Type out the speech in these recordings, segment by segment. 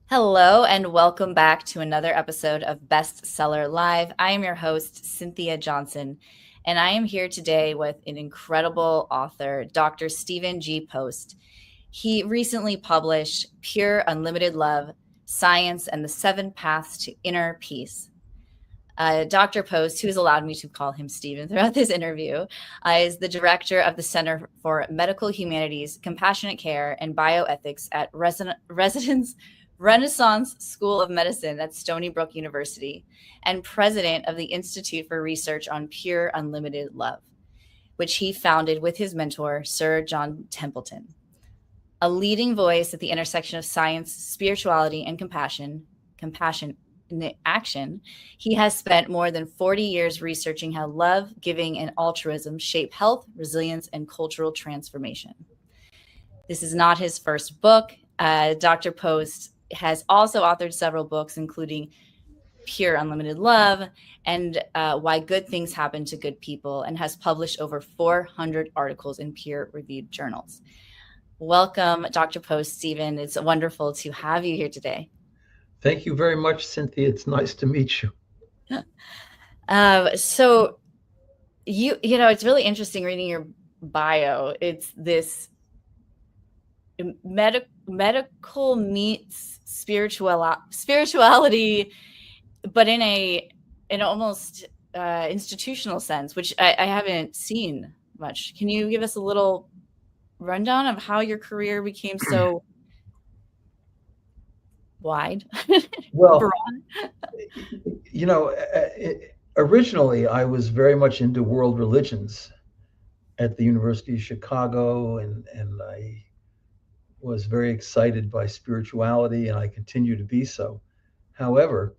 Hello, and welcome back to another episode of Bestseller Live. I am your host, Cynthia Johnson, and I am here today with an incredible author, Dr. Stephen G. Post. He recently published Pure Unlimited Love, Science and the Seven Paths to Inner Peace. Dr. Post, who has allowed me to call him Stephen throughout this interview, is the director of the Center for Medical Humanities, Compassionate Care, and Bioethics at Renaissance School of Medicine at Stony Brook University, and president of the Institute for Research on Pure Unlimited Love, which he founded with his mentor, Sir John Templeton. A leading voice at the intersection of science, spirituality, and compassion in the action, he has spent more than 40 years researching how love, giving, and altruism shape health, resilience, and cultural transformation. This is not his first book. Dr. Post has also authored several books, including Pure Unlimited Love and Why Good Things Happen to Good People, and has published over 400 articles in peer-reviewed journals. Welcome, Dr. Post, Stephen. It's wonderful to have you here today. Thank you very much, Cynthia. It's nice to meet you. So it's really interesting reading your bio. It's this medical meets spirituality, but in an almost institutional sense, which I haven't seen much. Can you give us a little rundown of how your career became so wide? Well, originally I was very much into world religions at the University of Chicago, and I was very excited by spirituality, and I continue to be so. However,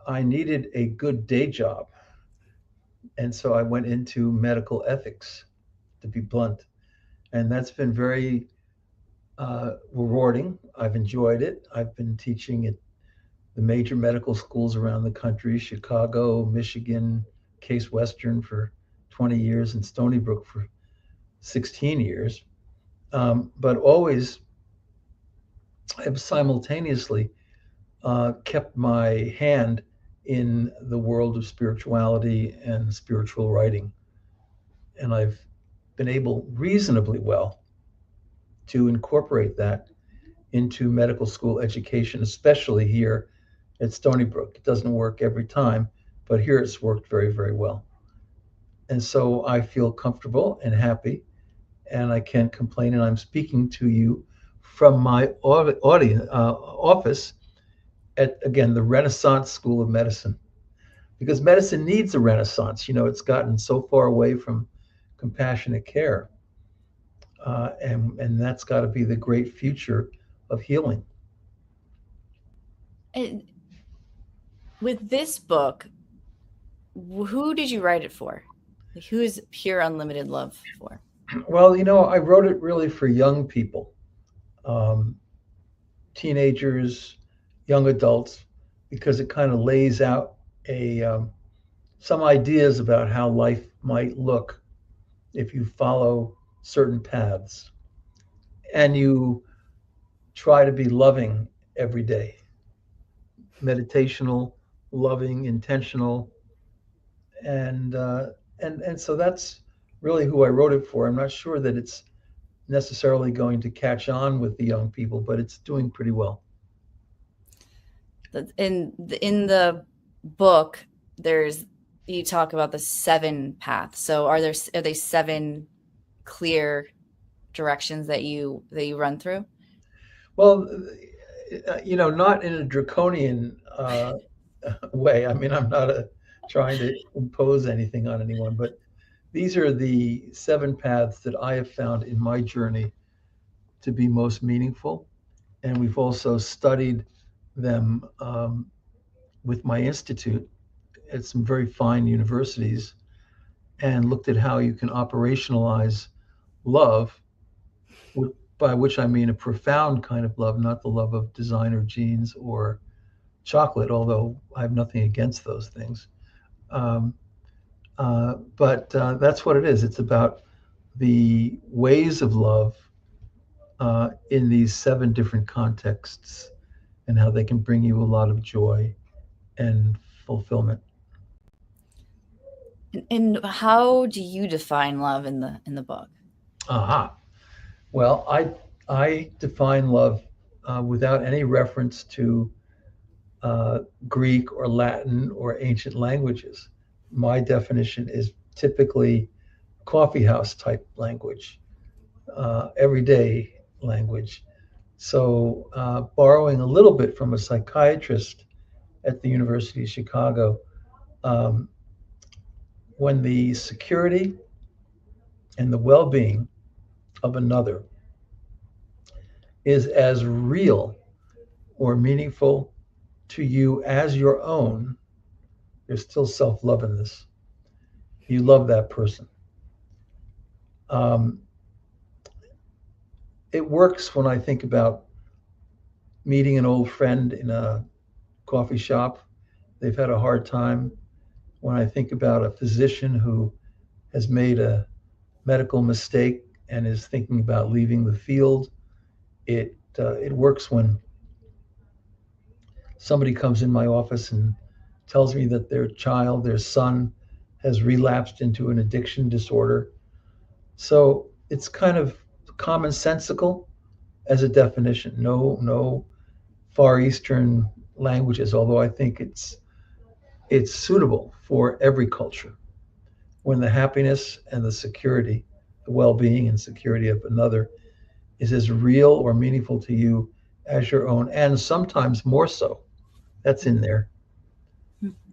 I needed a good day job, and so I went into medical ethics, to be blunt, and that's been very rewarding. I've enjoyed it. I've been teaching at the major medical schools around the country: Chicago, Michigan, Case Western for 20 years, and Stony Brook for 16 years. But always have simultaneously kept my hand in the world of spirituality and spiritual writing. And I've been able reasonably well to incorporate that into medical school education, especially here at Stony Brook. It doesn't work every time, but here it's worked very, very well. And so I feel comfortable and happy, and I can't complain. And I'm speaking to you from my office at, again, the Renaissance School of Medicine, because medicine needs a renaissance. It's gotten so far away from compassionate care, and that's got to be the great future of healing. And with this book, who did you write it for? Like, who is Pure Unlimited Love for? Well, I wrote it really for young people, teenagers, young adults, because it kind of lays out some ideas about how life might look if you follow certain paths and you try to be loving every day, meditational, loving, intentional, and so that's really who I wrote it for. I'm not sure that it's necessarily going to catch on with the young people, but it's doing pretty well. In the book, you talk about the 7 paths. So are they 7 clear directions that you run through? Well, not in a draconian way. I mean, I'm not trying to impose anything on anyone, but these are the 7 paths that I have found in my journey to be most meaningful. And we've also studied them with my institute at some very fine universities and looked at how you can operationalize love, by which I mean a profound kind of love, not the love of designer jeans or chocolate, although I have nothing against those things. But that's what it is. It's about the ways of love in these 7 different contexts. and how they can bring you a lot of joy and fulfillment. And how do you define love in the book? Aha. Well, I define love without any reference to uh, Greek or Latin or ancient languages. My definition is typically coffee house type language, everyday language. So, borrowing a little bit from a psychiatrist at the University of Chicago, um, when the security and the well being of another is as real or meaningful to you as your own, there's still self love in this. You love that person. Um, it works when I think about meeting an old friend in a coffee shop. They've had a hard time. When I think about a physician who has made a medical mistake and is thinking about leaving the field, it works when somebody comes in my office and tells me that their child, their son, has relapsed into an addiction disorder. So it's kind of commonsensical as a definition. No Far Eastern languages, although I think it's suitable for every culture. When the happiness and the security, the well-being and security of another is as real or meaningful to you as your own, and sometimes more so. That's in there.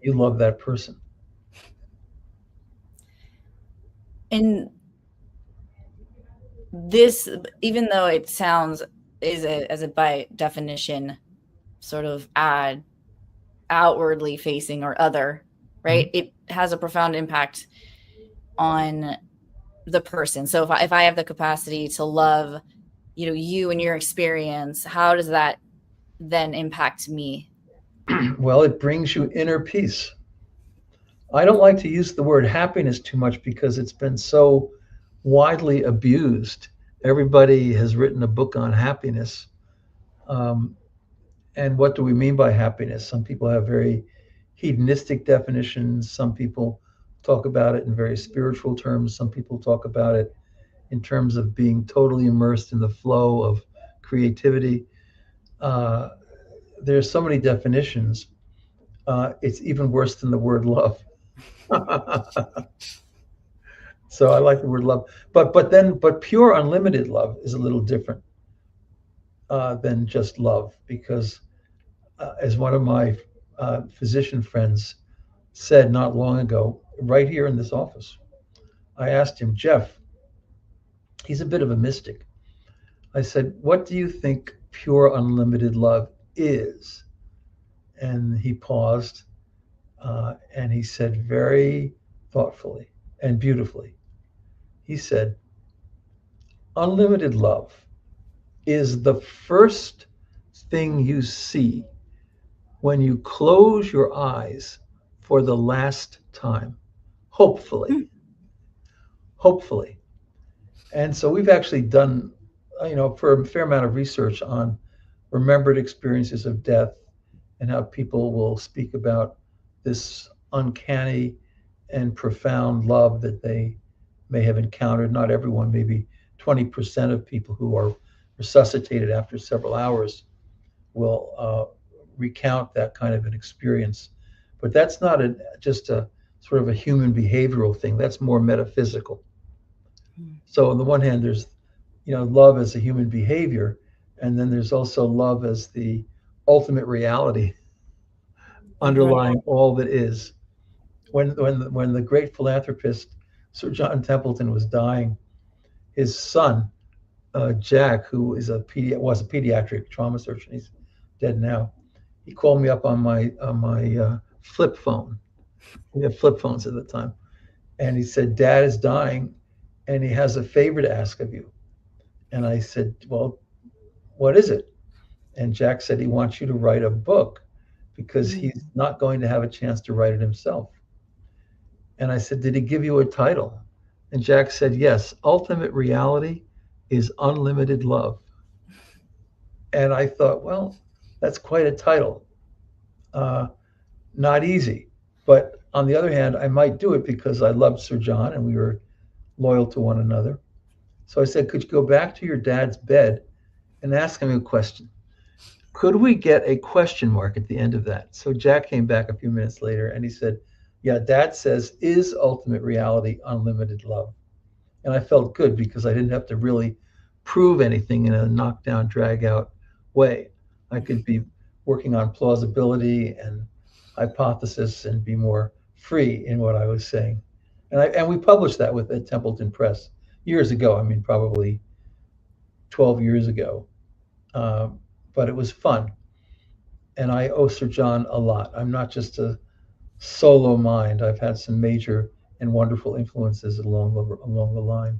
You love that person. And this, even though it sounds as a by definition sort of outwardly facing or other, right? Mm-hmm. It has a profound impact on the person. So if I have the capacity to love, you and your experience, how does that then impact me? Well, it brings you inner peace. I don't like to use the word happiness too much because it's been so widely abused. Everybody has written a book on happiness. Um, and what do we mean by happiness? Some people have very hedonistic definitions. Some people talk about it in very spiritual terms. Some people talk about it in terms of being totally immersed in the flow of creativity. Uh, there's so many definitions. It's even worse than the word love. So I like the word love, but pure unlimited love is a little different than just love because, as one of my physician friends said not long ago, right here in this office, I asked him, Jeff, he's a bit of a mystic. I said, what do you think pure unlimited love is? And he paused and he said very thoughtfully and beautifully, he said, unlimited love is the first thing you see when you close your eyes for the last time. Hopefully. Hopefully. And so we've actually done, for a fair amount of research on remembered experiences of death and how people will speak about this uncanny and profound love that they may have encountered. Not everyone, maybe 20% of people who are resuscitated after several hours will recount that kind of an experience. But that's not just a sort of a human behavioral thing. That's more metaphysical. So on the one hand, there's love as a human behavior, and then there's also love as the ultimate reality Right. underlying all that is. When the great philanthropist Sir John Templeton was dying, his son Jack, who is was a pediatric trauma surgeon, he's dead now. He called me up on my flip phone. We had flip phones at the time, and he said, "Dad is dying, and he has a favor to ask of you." And I said, "Well, what is it?" And Jack said he wants you to write a book because he's not going to have a chance to write it himself. And I said, "Did he give you a title?" And Jack said, "Yes, ultimate reality is unlimited love." And I thought, well, That's quite a title. Uh, Not easy. But on the other hand, I might do it because I loved Sir John and we were loyal to one another. So I said, could you go back to your dad's bed and ask him a question? Could we get a question mark at the end of that? So Jack came back a few minutes later and he said, yeah, Dad says, is ultimate reality unlimited love? And I felt good because I didn't have to really prove anything in a knockdown, drag out way. I could be working on plausibility and hypothesis and be more free in what I was saying. And we published that with at Templeton Press years ago. I mean, probably 12 years ago. Um, but it was fun. And I owe Sir John a lot. I'm not just a solo mind. I've had some major and wonderful influences along the line.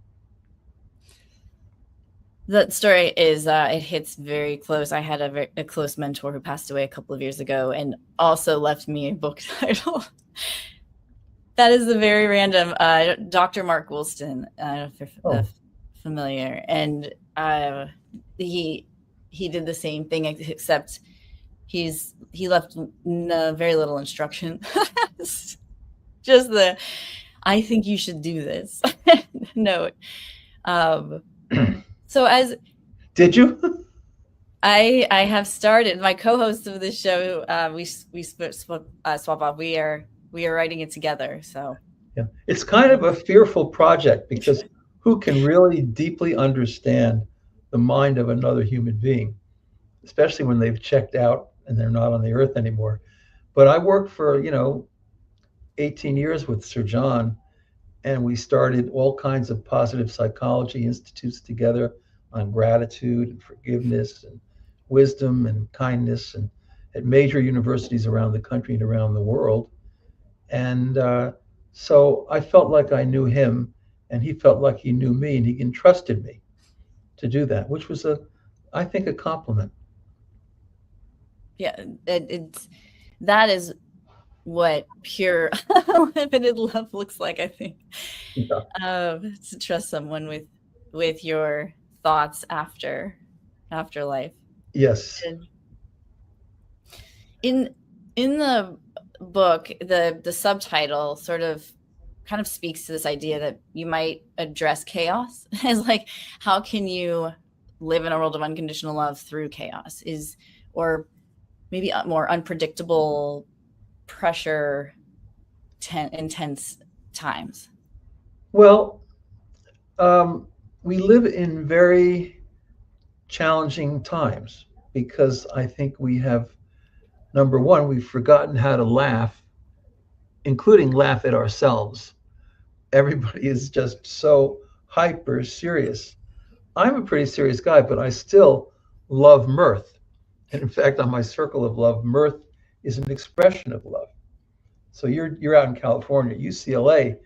That story is it hits very close. I had a close mentor who passed away a couple of years ago and also left me a book title. That is a very random. Dr. Mark Woolston, I don't know if you're familiar, and he did the same thing, except he left very little instruction. Just the, I think you should do this note. So as did you? I have started, my co-host of this show, we swap off. We are writing it together. So yeah, it's kind of a fearful project because who can really deeply understand the mind of another human being, especially when they've checked out and they're not on the earth anymore. But I worked for 18 years with Sir John, and we started all kinds of positive psychology institutes together on gratitude and forgiveness and wisdom and kindness, and at major universities around the country and around the world. And so I felt like I knew him, and he felt like he knew me, and he entrusted me to do that, which was I think, a compliment. Yeah, that is what pure unlimited love looks like, I think. Yeah. To trust someone with your thoughts after life. Yes. In the book, the subtitle sort of kind of speaks to this idea that you might address chaos as like, how can you live in a world of unconditional love through chaos, or maybe more unpredictable, pressure, intense times. Well, we live in very challenging times because I think we have, number one, we've forgotten how to laugh, including laugh at ourselves. Everybody is just so hyper serious. I'm a pretty serious guy, but I still love mirth. And in fact, on my circle of love, mirth is an expression of love. So you're out in California, UCLA,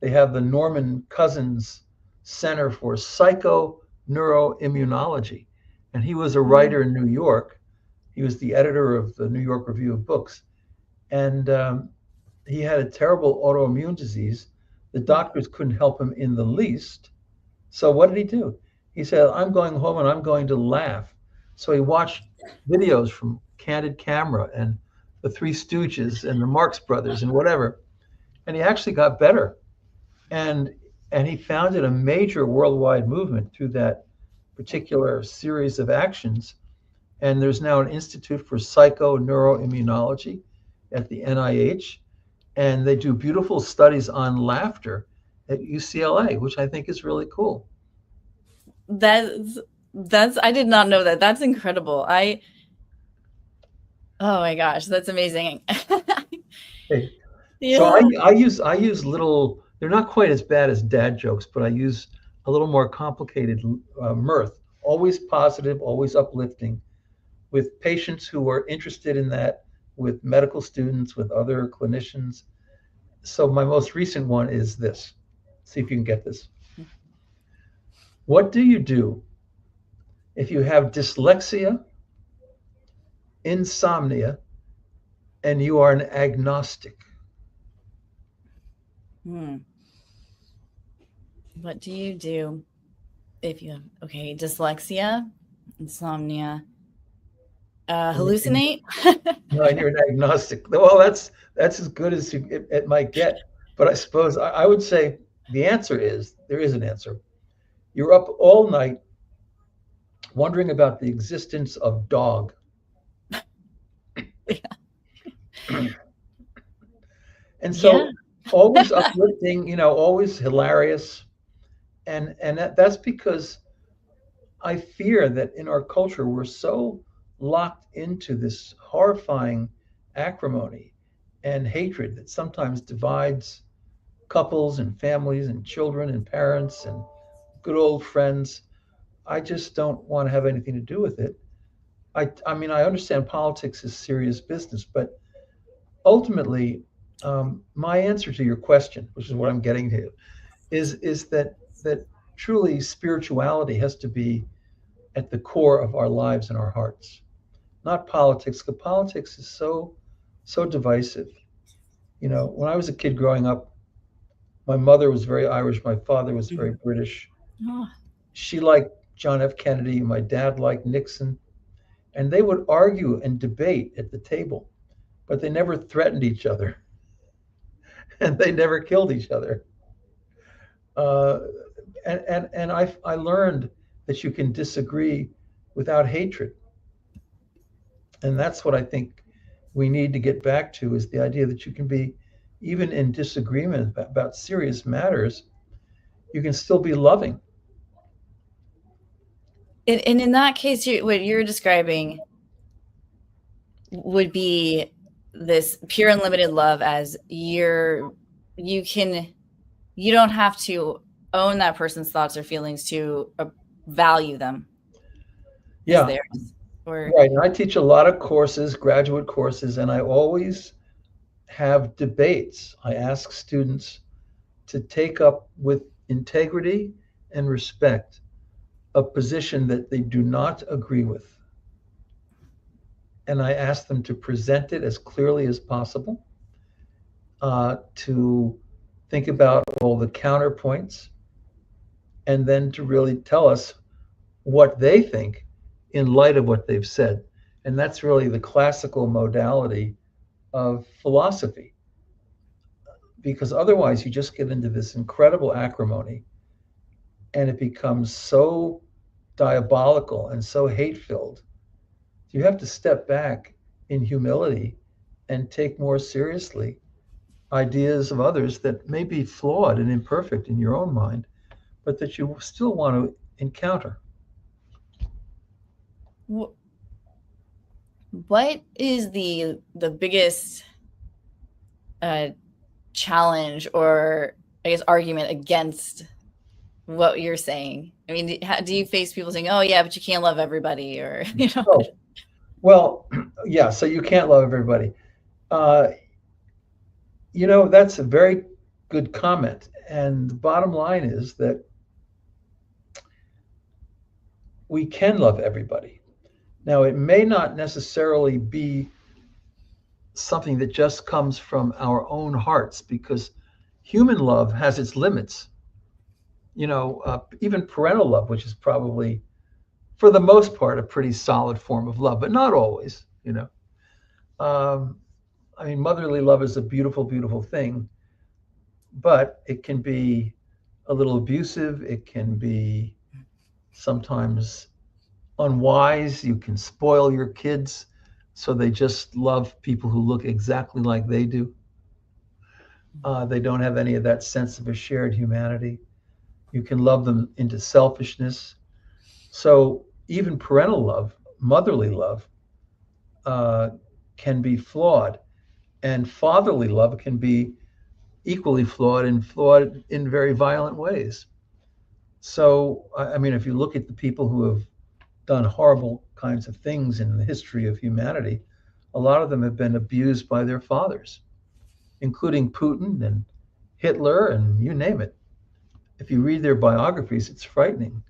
they have the Norman Cousins Center for Psychoneuroimmunology. And he was a writer in New York. He was the editor of the New York Review of Books. And he had a terrible autoimmune disease. The doctors couldn't help him in the least. So what did he do? He said, I'm going home and I'm going to laugh. So he watched videos from Candid Camera and the Three Stooges and the Marx Brothers and whatever. And he actually got better. And he founded a major worldwide movement through that particular series of actions. And there's now an Institute for Psychoneuroimmunology at the NIH. And they do beautiful studies on laughter at UCLA, which I think is really cool. That's I did not know that. That's incredible. Oh my gosh, that's amazing. Hey, Yeah. so I use little. They're not quite as bad as dad jokes, but I use a little more complicated mirth. Always positive, always uplifting, with patients who are interested in that, with medical students, with other clinicians. So my most recent one is this. See if you can get this. What do you do if you have dyslexia, insomnia, and you are an agnostic? What do you do if you have, dyslexia, insomnia, And Hallucinate? no, and you're an agnostic. Well, that's as good as it might get. But I suppose I would say the answer is there is an answer. You're up all night wondering about the existence of dog. And Yeah. so always uplifting, always hilarious. And that's because I fear that in our culture we're so locked into this horrifying acrimony and hatred that sometimes divides couples and families and children and parents and good old friends. I just don't want to have anything to do with it. I mean, I understand politics is serious business, but ultimately, my answer to your question, which is what I'm getting to, is that truly spirituality has to be at the core of our lives and our hearts, not politics. Because politics is so divisive. When I was a kid growing up, my mother was very Irish, my father was very Mhm. British. Oh, She liked John F. Kennedy, my dad liked Nixon, and they would argue and debate at the table, but they never threatened each other and they never killed each other. Uh, and I learned that you can disagree without hatred. And that's what I think we need to get back to, is the idea that you can be, even in disagreement about serious matters, you can still be loving. and in that case, what you're describing would be this pure unlimited love, as you can you don't have to own that person's thoughts or feelings to value them as Yeah, theirs. Or right. And I teach a lot of courses, graduate courses, and I always have debates. I ask students to take up with integrity and respect a position that they do not agree with. And I ask them to present it as clearly as possible, to think about all the counterpoints, and then to really tell us what they think in light of what they've said. And that's really the classical modality of philosophy, because otherwise you just get into this incredible acrimony and it becomes so diabolical and so hate filled. You have to step back in humility and take more seriously ideas of others that may be flawed and imperfect in your own mind, but that you still want to encounter. what is the biggest uh, challenge, or I guess argument, against what you're saying? I mean, do you face people saying, "Oh yeah, but you can't love everybody," or Oh, well, yeah, so you can't love everybody. Uh, that's a very good comment. And the bottom line is that we can love everybody. Now, it may not necessarily be something that just comes from our own hearts, because human love has its limits. Even parental love, which is probably, for the most part, a pretty solid form of love, but not always. Um, I mean, motherly love is a beautiful, beautiful thing, but it can be a little abusive. It can be sometimes unwise. You can spoil your kids so they just love people who look exactly like they do. They don't have any of that sense of a shared humanity. You can love them into selfishness. So even parental love, motherly love, uh, can be flawed, and fatherly love can be equally flawed, and flawed in very violent ways. So, I mean, if you look at the people who have done horrible kinds of things in the history of humanity, a lot of them have been abused by their fathers, including Putin and Hitler and you name it. If you read their biographies, it's frightening.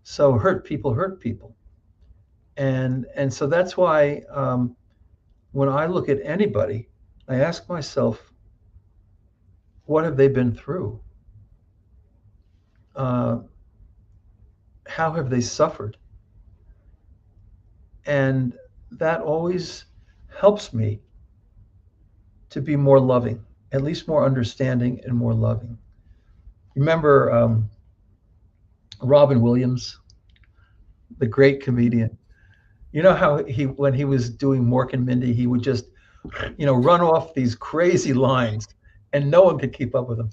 So hurt people, and so that's why, when I look at anybody, I ask myself, what have they been through? Uh, how have they suffered? And that always helps me to be more loving, at least more understanding and more loving. Remember Robin Williams, the great comedian? You know how when he was doing Mork and Mindy, he would just, run off these crazy lines and no one could keep up with him.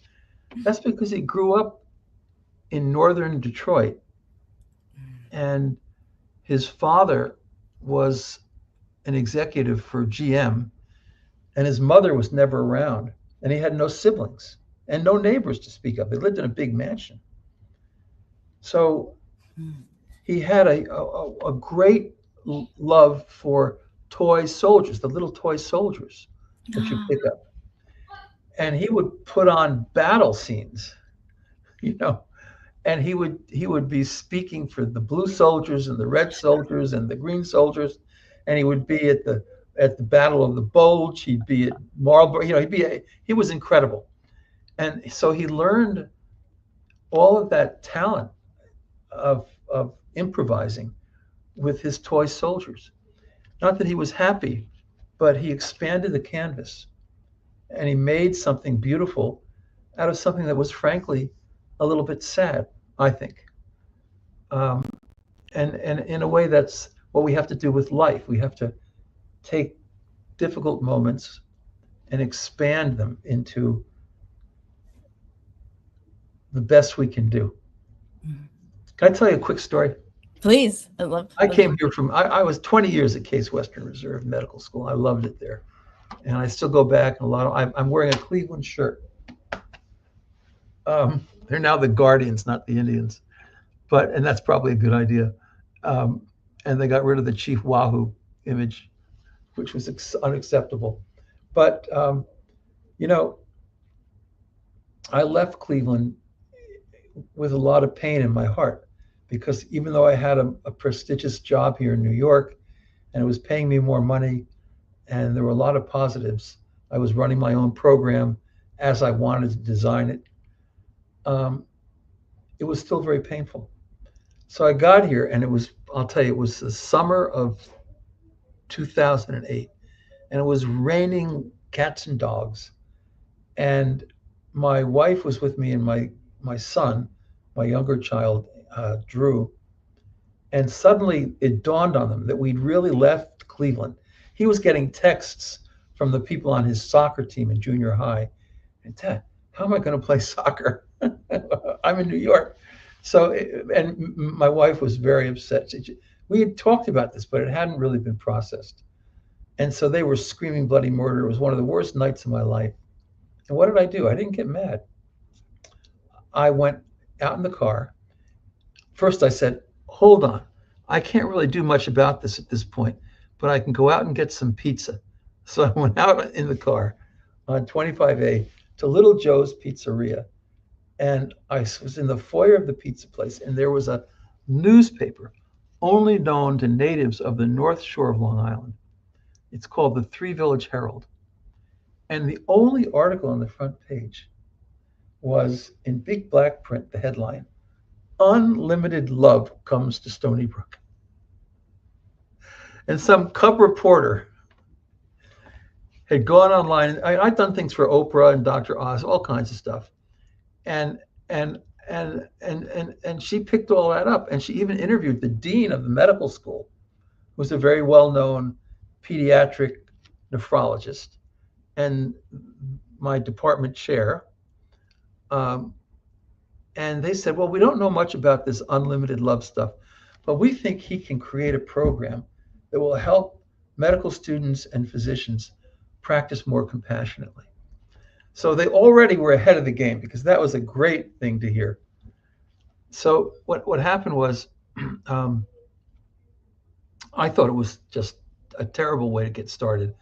That's because he grew up in northern Detroit and his father was an executive for GM and his mother was never around and he had no siblings and no neighbors to speak of. They lived in a big mansion. So he had a great love for toy soldiers, the little toy soldiers that you pick up. And he would put on battle scenes, you know, and he would be speaking for the blue soldiers and the red soldiers and the green soldiers, and he would be at the Battle of the Bulge. He'd be at Marlborough. He was incredible, and so he learned all of that talent of improvising with his toy soldiers. Not that he was happy, but he expanded the canvas and he made something beautiful out of something that was frankly a little bit sad, I think. Um, and in a way, that's what we have to do with life. We have to take difficult moments and expand them into the best we can do. Can I tell you a quick story? Please. I came here I was 20 years at Case Western Reserve Medical School. I loved it there. And I still go back I'm wearing a Cleveland shirt. They're now the Guardians, not the Indians. And that's probably a good idea. And they got rid of the Chief Wahoo image, which was unacceptable. But, I left Cleveland with a lot of pain in my heart because even though I had a prestigious job here in New York and it was paying me more money and there were a lot of positives, I was running my own program as I wanted to design it. It was still very painful. So I got here and I'll tell you, it was the summer of 2008 and it was raining cats and dogs. And my wife was with me and my son, my younger child, Drew. And suddenly it dawned on them that we'd really left Cleveland. He was getting texts from the people on his soccer team in junior high. And Dad, how am I going to play soccer? I'm in New York. So, and my wife was very upset. We had talked about this, but it hadn't really been processed. And so they were screaming bloody murder. It was one of the worst nights of my life. And what did I do? I didn't get mad. I went out in the car. First, I said, hold on. I can't really do much about this at this point, but I can go out and get some pizza. So I went out in the car on 25A to Little Joe's Pizzeria. And I was in the foyer of the pizza place, and there was a newspaper only known to natives of the North Shore of Long Island. It's called the Three Village Herald. And the only article on the front page was in big black print, the headline, "Unlimited Love Comes to Stony Brook." And some cub reporter had gone online. I'd done things for Oprah and Dr. Oz, all kinds of stuff. And she picked all that up. And she even interviewed the dean of the medical school, who was a very well-known pediatric nephrologist, and my department chair. And they said, well, we don't know much about this unlimited love stuff, but we think he can create a program that will help medical students and physicians practice more compassionately. So they already were ahead of the game because that was a great thing to hear. So what happened was, I thought it was just a terrible way to get started.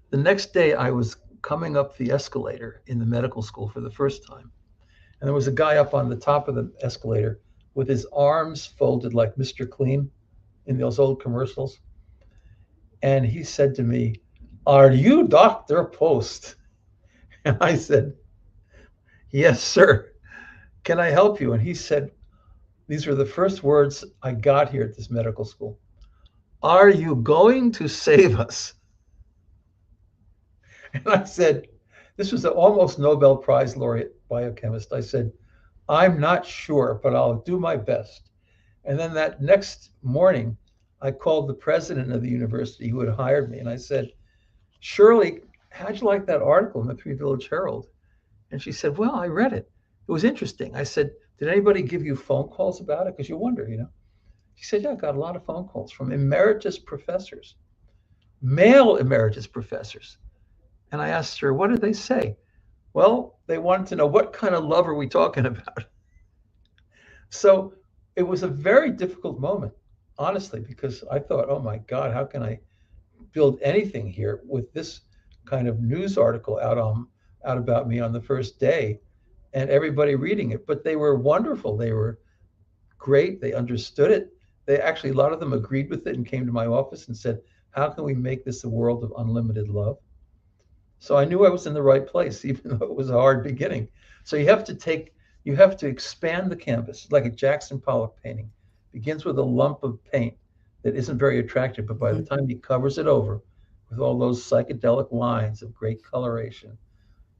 The next day I was coming up the escalator in the medical school for the first time. And there was a guy up on the top of the escalator with his arms folded like Mr. Clean in those old commercials. And he said to me, "Are you Dr. Post?" And I said, "Yes, sir. Can I help you?" And he said, these were the first words I got here at this medical school: are you going to save us? And I said, this was an almost Nobel Prize laureate biochemist. I said, I'm not sure, but I'll do my best. And then that next morning, I called the president of the university who had hired me, and I said, Shirley, how'd you like that article in the Three Village Herald? And she said, well, I read it. It was interesting. I said, did anybody give you phone calls about it? Because you wonder, you know. She said, yeah, I got a lot of phone calls from emeritus professors, male emeritus professors. And I asked her, what did they say? Well, they wanted to know, what kind of love are we talking about? So it was a very difficult moment, honestly, because I thought, oh my God, how can I build anything here with this kind of news article out about me on the first day and everybody reading it? But they were wonderful. They were great. They understood it. They actually, a lot of them agreed with it and came to my office and said, how can we make this a world of unlimited love? So I knew I was in the right place, even though it was a hard beginning. So you have to expand the canvas, like a Jackson Pollock painting. Begins with a lump of paint that isn't very attractive, but by the time he covers it over with all those psychedelic lines of great coloration,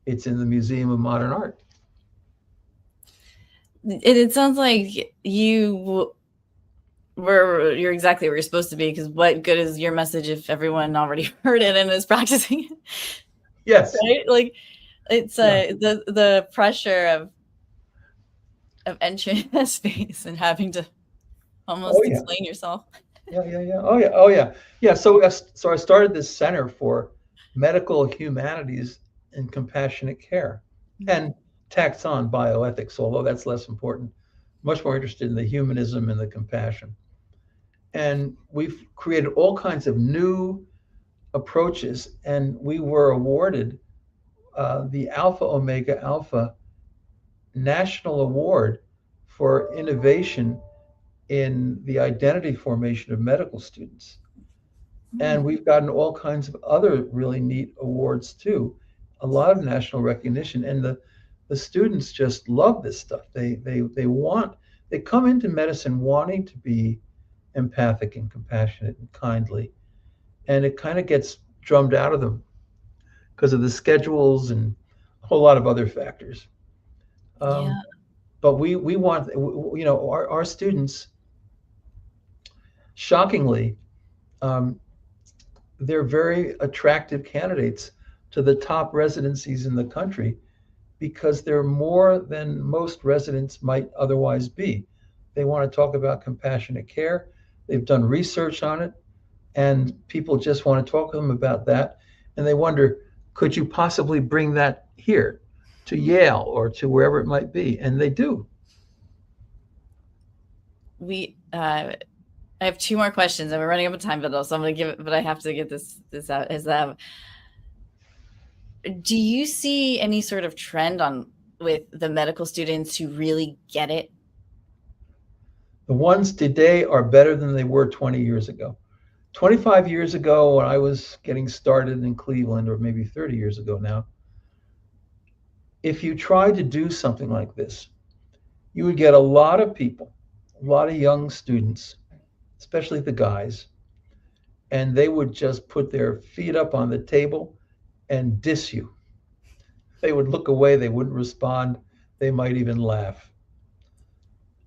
it's in the Museum of Modern Art. It sounds like you're exactly where you're supposed to be, because what good is your message if everyone already heard it and is practicing it? Yes. Right? Like, it's the pressure of entering that space and having to almost explain yourself. Yeah. Oh yeah. So I started this center for medical humanities and compassionate care, and tacked on bioethics, although that's less important. Much more interested in the humanism and the compassion. And we've created all kinds of new approaches, and we were awarded the Alpha Omega Alpha National Award for innovation in the identity formation of medical students. And we've gotten all kinds of other really neat awards too, a lot of national recognition. And the students just love this stuff. They come into medicine wanting to be empathic and compassionate and kindly. And it kind of gets drummed out of them because of the schedules and a whole lot of other factors. Yeah. But we want, you know, our students, shockingly, they're very attractive candidates to the top residencies in the country because they're more than most residents might otherwise be. They want to talk about compassionate care. They've done research on it, and people just want to talk to them about that. And they wonder, could you possibly bring that here to Yale or to wherever it might be? And they do. I have two more questions, and we're running out of time, so I'm going to give it, but I have to get this out. Do you see any sort of trend with the medical students who really get it? The ones today are better than they were 20 years ago. 25 years ago, when I was getting started in Cleveland, or maybe 30 years ago now, if you tried to do something like this, you would get a lot of people, a lot of young students, especially the guys, and they would just put their feet up on the table and diss you. They would look away, they wouldn't respond, they might even laugh.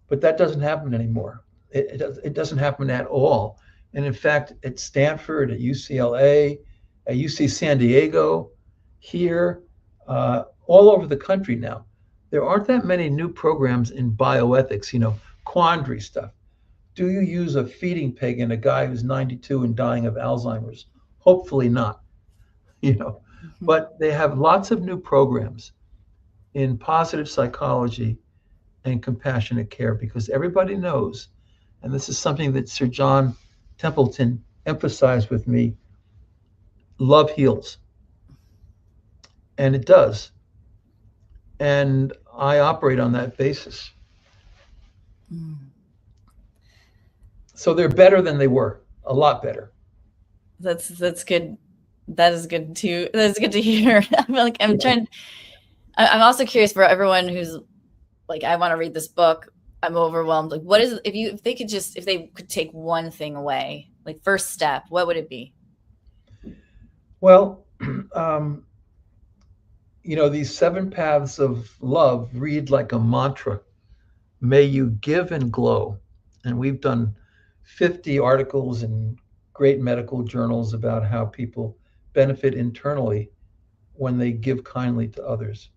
But that doesn't happen anymore. It doesn't happen at all. And in fact, at Stanford, at UCLA, at UC San Diego, here, all over the country now, there aren't that many new programs in bioethics, you know, quandary stuff. Do you use a feeding pig in a guy who's 92 and dying of Alzheimer's? Hopefully not, you know. But they have lots of new programs in positive psychology and compassionate care because everybody knows, and this is something that Sir John Templeton emphasized with me, love heals. And it does. And I operate on that basis. So they're better than they were, a lot better. That's good. That is good too. That's good to hear. I feel like I'm also curious for everyone who's like, I want to read this book. I'm overwhelmed. Like, what is, if they could take one thing away, Like first step, what would it be? Well, um, these 7 paths of love read like a mantra. May you give and glow. And we've done 50 articles in great medical journals about how people benefit internally when they give kindly to others.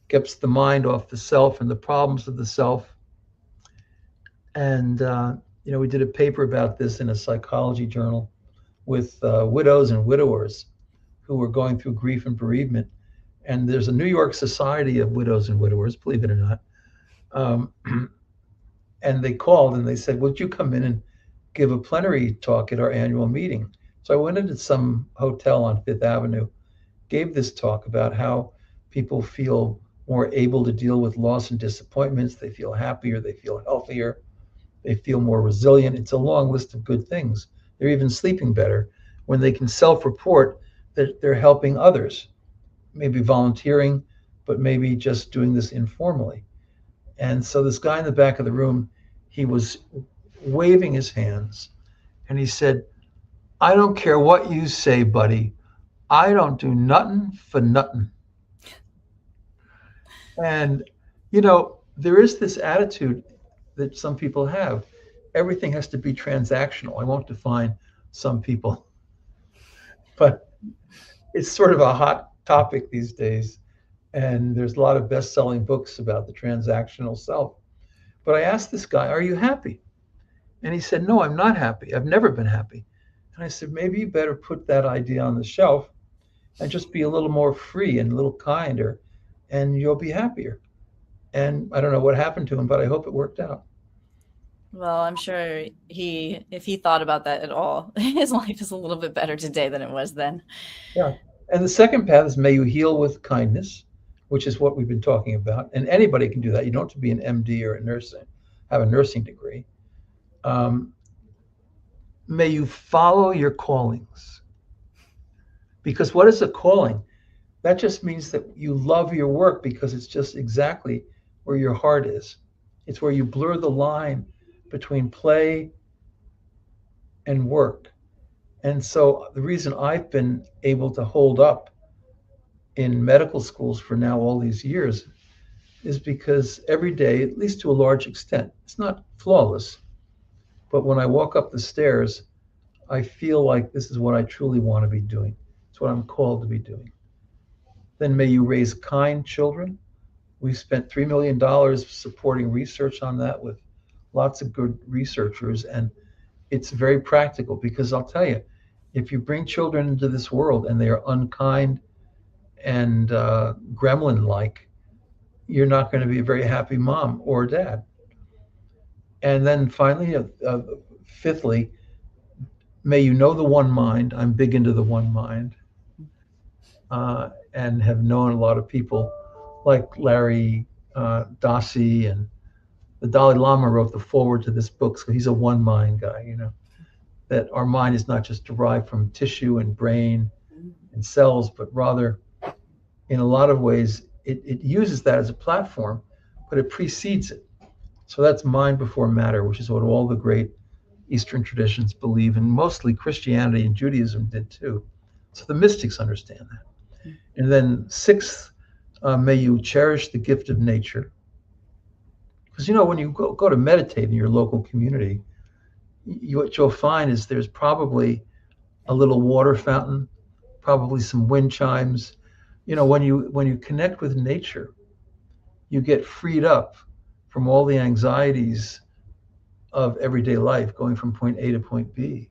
Gets the mind off the self and the problems of the self. And, we did a paper about this in a psychology journal with widows and widowers who were going through grief and bereavement. And there's a New York Society of Widows and Widowers, believe it or not. Um, and they called and they said, would you come in and give a plenary talk at our annual meeting? So I went into some hotel on Fifth Avenue, gave this talk about how people feel more able to deal with loss and disappointments. They feel happier, they feel healthier, they feel more resilient. It's a long list of good things. They're even sleeping better when they can self-report that they're helping others, maybe volunteering, but maybe just doing this informally. And so this guy in the back of the room, he was waving his hands and he said, I don't care what you say, buddy. I don't do nothing for nothing. And, there is this attitude that some people have. Everything has to be transactional. I won't define some people, but it's sort of a hot topic these days. And there's a lot of best-selling books about the transactional self. But I asked this guy, are you happy? And he said, no, I'm not happy. I've never been happy. And I said, maybe you better put that idea on the shelf and just be a little more free and a little kinder, and you'll be happier. And I don't know what happened to him, but I hope it worked out. Well, I'm sure if he thought about that at all, his life is a little bit better today than it was then. Yeah. And the second path is may you heal with kindness, which is what we've been talking about. And anybody can do that. You don't have to be an MD or have a nursing degree. May you follow your callings. Because what is a calling? That just means that you love your work because it's just exactly where your heart is. It's where you blur the line between play and work. And so the reason I've been able to hold up in medical schools for now all these years is because every day, at least to a large extent, it's not flawless, but when I walk up the stairs, I feel like this is what I truly want to be doing. It's what I'm called to be doing. Then may you raise kind children. We spent $3 million supporting research on that with lots of good researchers. And it's very practical because I'll tell you, if you bring children into this world and they are unkind and gremlin-like, you're not going to be a very happy mom or dad. And then finally, fifthly, may you know the one mind. I'm big into the one mind, and have known a lot of people like Larry Dossi, and the Dalai Lama wrote the foreword to this book. So he's a one mind guy, that our mind is not just derived from tissue and brain and cells, but rather in a lot of ways, it uses that as a platform, but it precedes it. So that's mind before matter, which is what all the great Eastern traditions believe, and mostly Christianity and Judaism did too. So the mystics understand that. And then sixth, may you cherish the gift of nature. Because when you go to meditate in your local community, what you'll find is there's probably a little water fountain, probably some wind chimes. When you connect with nature, you get freed up from all the anxieties of everyday life, going from point A to point B,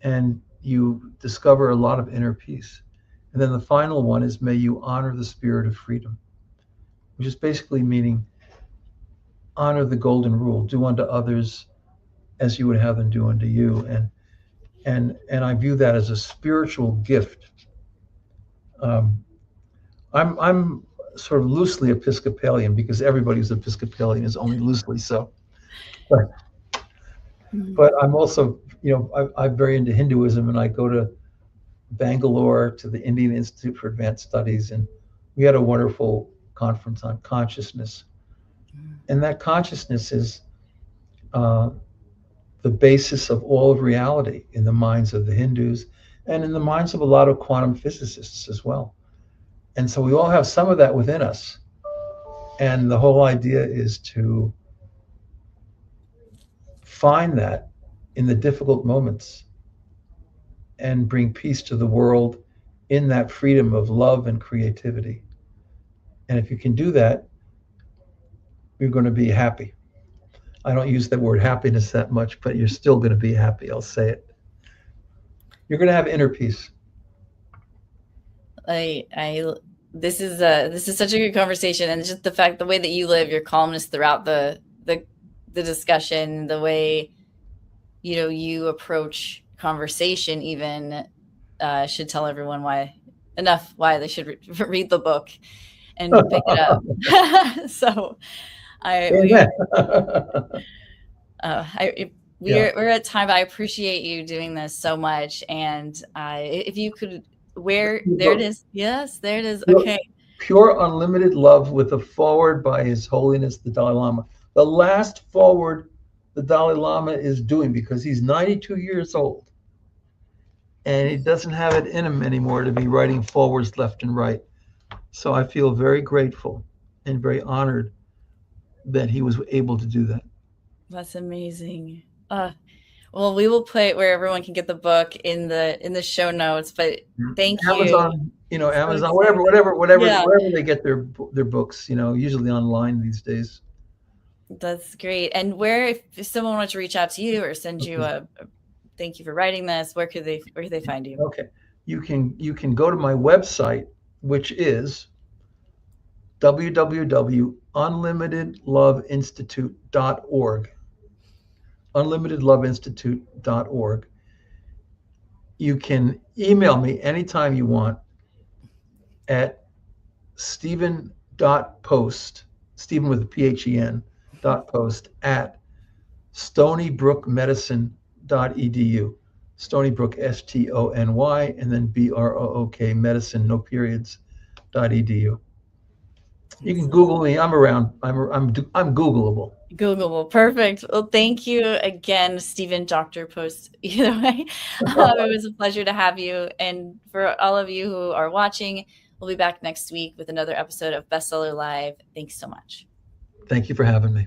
and you discover a lot of inner peace. And then the final one is may you honor the spirit of freedom, which is basically meaning honor the golden rule: do unto others as you would have them do unto you. And I view that as a spiritual gift. I'm sort of loosely Episcopalian because everybody who's Episcopalian is only loosely so. But I'm also, I'm very into Hinduism, and I go to Bangalore to the Indian Institute for Advanced Studies, and we had a wonderful conference on consciousness. And that consciousness is the basis of all of reality in the minds of the Hindus and in the minds of a lot of quantum physicists as well. And so we all have some of that within us. And the whole idea is to find that in the difficult moments and bring peace to the world in that freedom of love and creativity. And if you can do that, you're going to be happy. I don't use that word happiness that much, but you're still going to be happy. I'll say it. You're going to have inner peace. This is such a good conversation, and just the way that you live, your calmness throughout the discussion, the way you approach conversation, even should tell everyone why they should read the book and pick it up. So we're at time. I appreciate you doing this so much, and if you could. There it is. Yes, there it is. Okay. Pure Unlimited Love with a foreword by His Holiness the Dalai Lama. The last foreword the Dalai Lama is doing, because he's 92 years old and he doesn't have it in him anymore to be writing forewords left and right. So I feel very grateful and very honored that he was able to do that. That's amazing. Well, we will put where everyone can get the book in the show notes. But thank Amazon, you. Amazon, whatever they get their books, usually online these days. That's great. And if someone wants to reach out to you or send you a thank you for writing this, where could they find you? Okay, you can go to my website, which is www.unlimitedloveinstitute.org. unlimitedloveinstitute.org. You can email me anytime you want at Stephen.post, Stephen with a PHEN, .post at stonybrookmedicine.edu. Stony Brook, STONY, and then BROOK, medicine, no periods, .edu. You can Google me. I'm around. I'm Googleable. Googleable. Perfect. Well, thank you again, Stephen, Dr. Post. Either way, it was a pleasure to have you. And for all of you who are watching, we'll be back next week with another episode of Bestseller Live. Thanks so much. Thank you for having me.